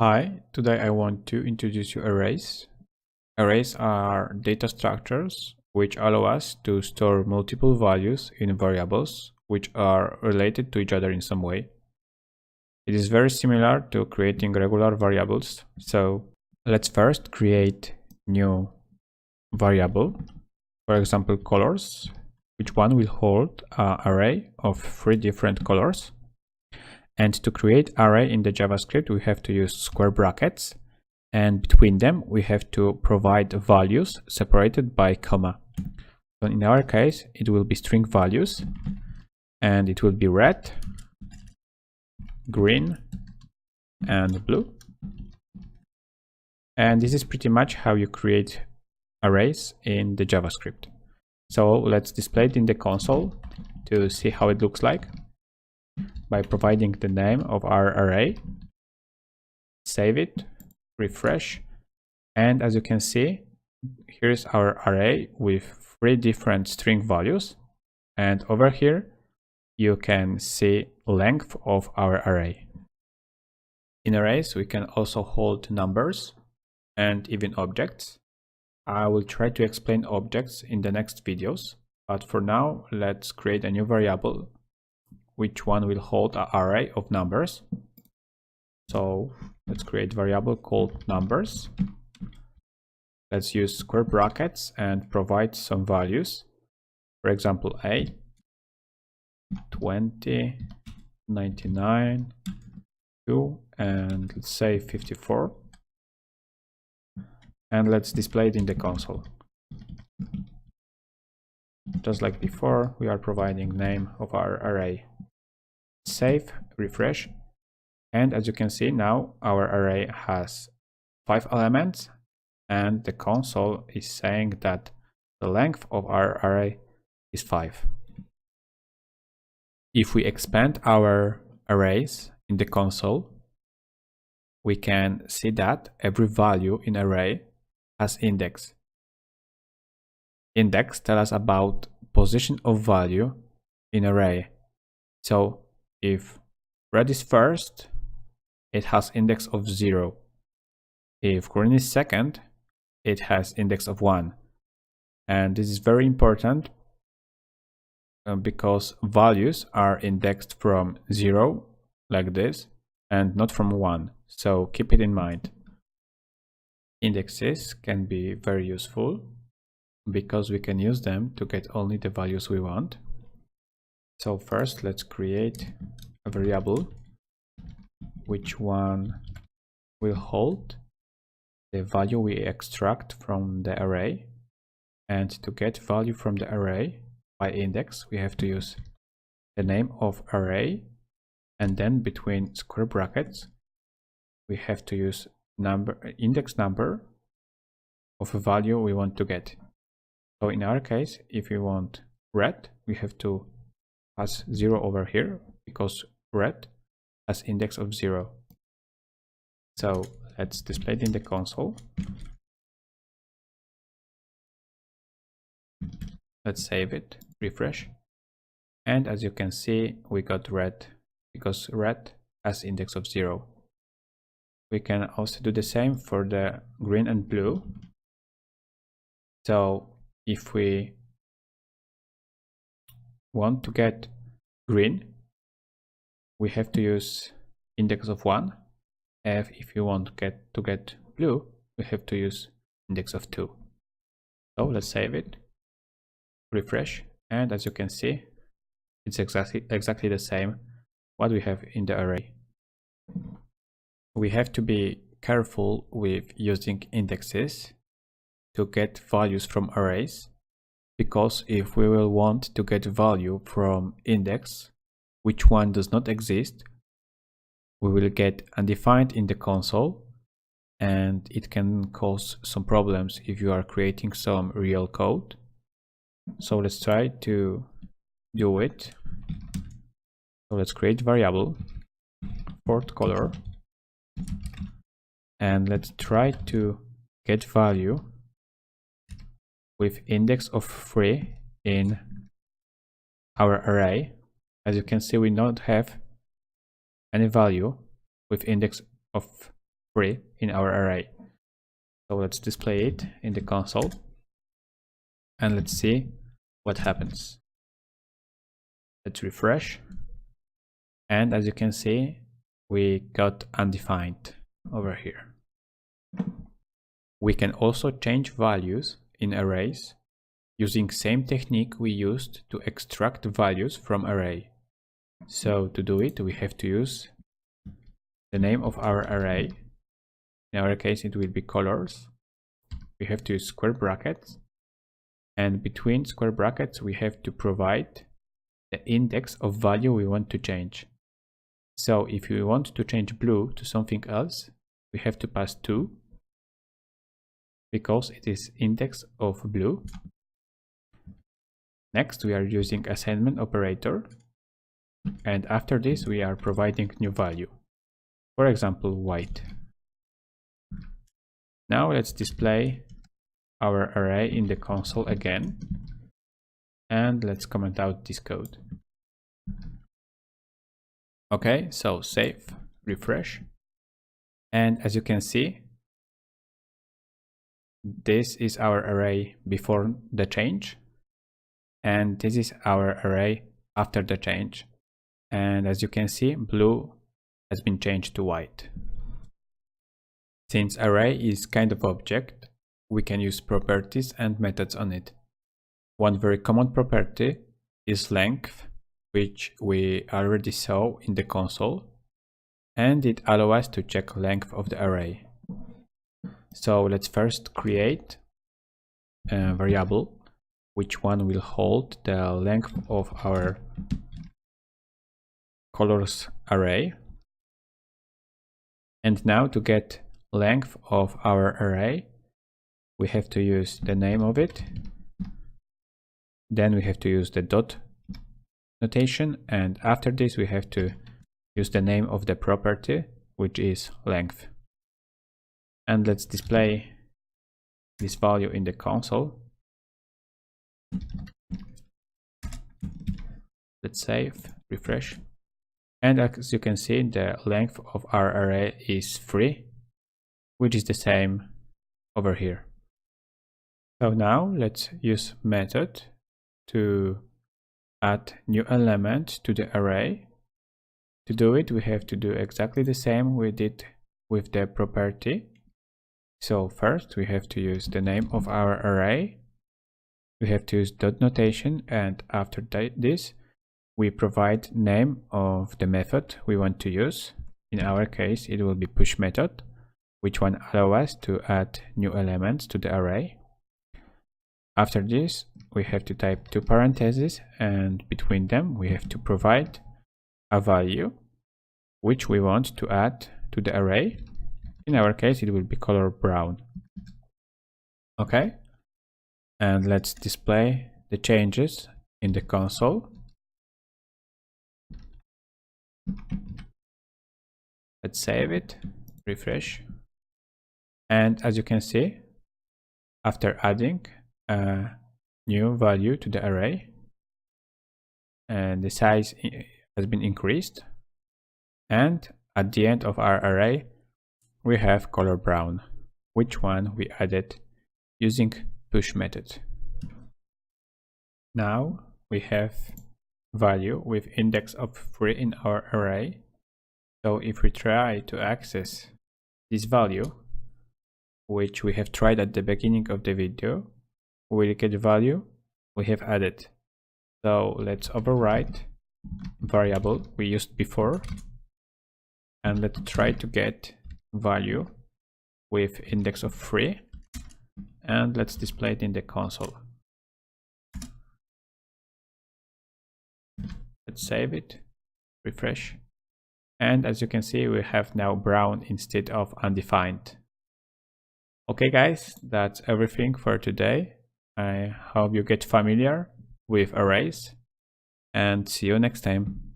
Hi, today I want to introduce you arrays. Arrays are data structures which allow us to store multiple values in variables which are related to each other in some way. It is very similar to creating regular variables. So let's first create new variable, for example colors, which one will hold an array of 3 different colors. And to create array in the JavaScript, we have to use square brackets, and between them we have to provide values separated by comma. So in our case, it will be string values, and it will be red, green, and blue. And this is pretty much how you create arrays in the JavaScript. So let's display it in the console to see how it looks like by providing the name of our array. Save it, refresh, and as you can see, here's our array with 3 different string values, and over here you can see length of our array. In arrays we can also hold numbers and even objects. I will try to explain objects in the next videos, but for now let's create a new variable which one will hold an array of numbers. So let's create a variable called numbers. Let's use square brackets and provide some values. For example, 8, 20, 99, 2, and let's say 54. And let's display it in the console. Just like before, we are providing name of our array. Save, refresh, and as you can see now our array has 5 elements, and the console is saying that the length of our array is 5. If we expand our arrays in the console, we can see that every value in array has index. Index tells us about position of value in array. So if red is first, it has index of 0. If green is second, it has index of 1. And this is very important because values are indexed from 0, like this, and not from 1. So keep it in mind. Indexes can be very useful because we can use them to get only the values we want. So first let's create a variable which one will hold the value we extract from the array. And to get value from the array by index, we have to use the name of array, and then between square brackets we have to use index number of a value we want to get. So in our case, if we want red, we have to pass 0 over here because red has index of 0. So let's display it in the console. Let's save it, refresh, and as you can see we got red because red has index of 0. We can also do the same for the green and blue. So if we want to get green, we have to use index of 1. If you want to get blue, we have to use index of 2. So let's save it, refresh, and as you can see, it's exactly the same what we have in the array. We have to be careful with using indexes to get values from arrays, because if we will want to get value from index which one does not exist, we will get undefined in the console, and it can cause some problems if you are creating some real code. So let's try to do it. So let's create variable fourth color, and let's try to get value with index of 3 in our array. As you can see, we don't have any value with index of free in our array. So let's display it in the console and let's see what happens. Let's refresh, and as you can see, we got undefined over here. We can also change values in arrays using same technique we used to extract values from array. So to do it, we have to use the name of our array. In our case, it will be colors. We have to use square brackets, and between square brackets, we have to provide the index of value we want to change. So if we want to change blue to something else, we have to pass 2 because it is index of blue. Next, we are using assignment operator, and after this we are providing new value, for example white. Now let's display our array in the console again, and let's comment out this code. Okay, so save, refresh, and as you can see, this is our array before the change, and this is our array after the change. And as you can see, blue has been changed to white. Since array is kind of object, we can use properties and methods on it. One very common property is length, which we already saw in the console, and it allows us to check length of the array. So let's first create a variable which one will hold the length of our colors array. And now to get length of our array, we have to use the name of it. Then we have to use the dot notation, and after this we have to use the name of the property, which is length. And let's display this value in the console. Let's save, refresh, and as you can see, the length of our array is 3, which is the same over here. So now let's use method to add new element to the array. To do it, we have to do exactly the same we did with the property. So first we have to use the name of our array. We have to use dot notation, and after this we provide name of the method we want to use. In our case, it will be push method, which one allows us to add new elements to the array. After this, we have to type 2 parentheses, and between them we have to provide a value which we want to add to the array. In our case, it will be color brown. Okay, and let's display the changes in the console. Let's save it, refresh, and as you can see, after adding a new value to the array, and the size has been increased, and at the end of our array we have color brown, which one we added using push method. Now we have value with index of 3 in our array. So if we try to access this value, which we have tried at the beginning of the video, we will get the value we have added. So let's overwrite variable we used before, and let's try to get value with index of 3, and let's display it in the console. Let's save it, refresh, and as you can see, we have now brown instead of undefined. Okay guys, that's everything for today. I hope you get familiar with arrays, and see you next time.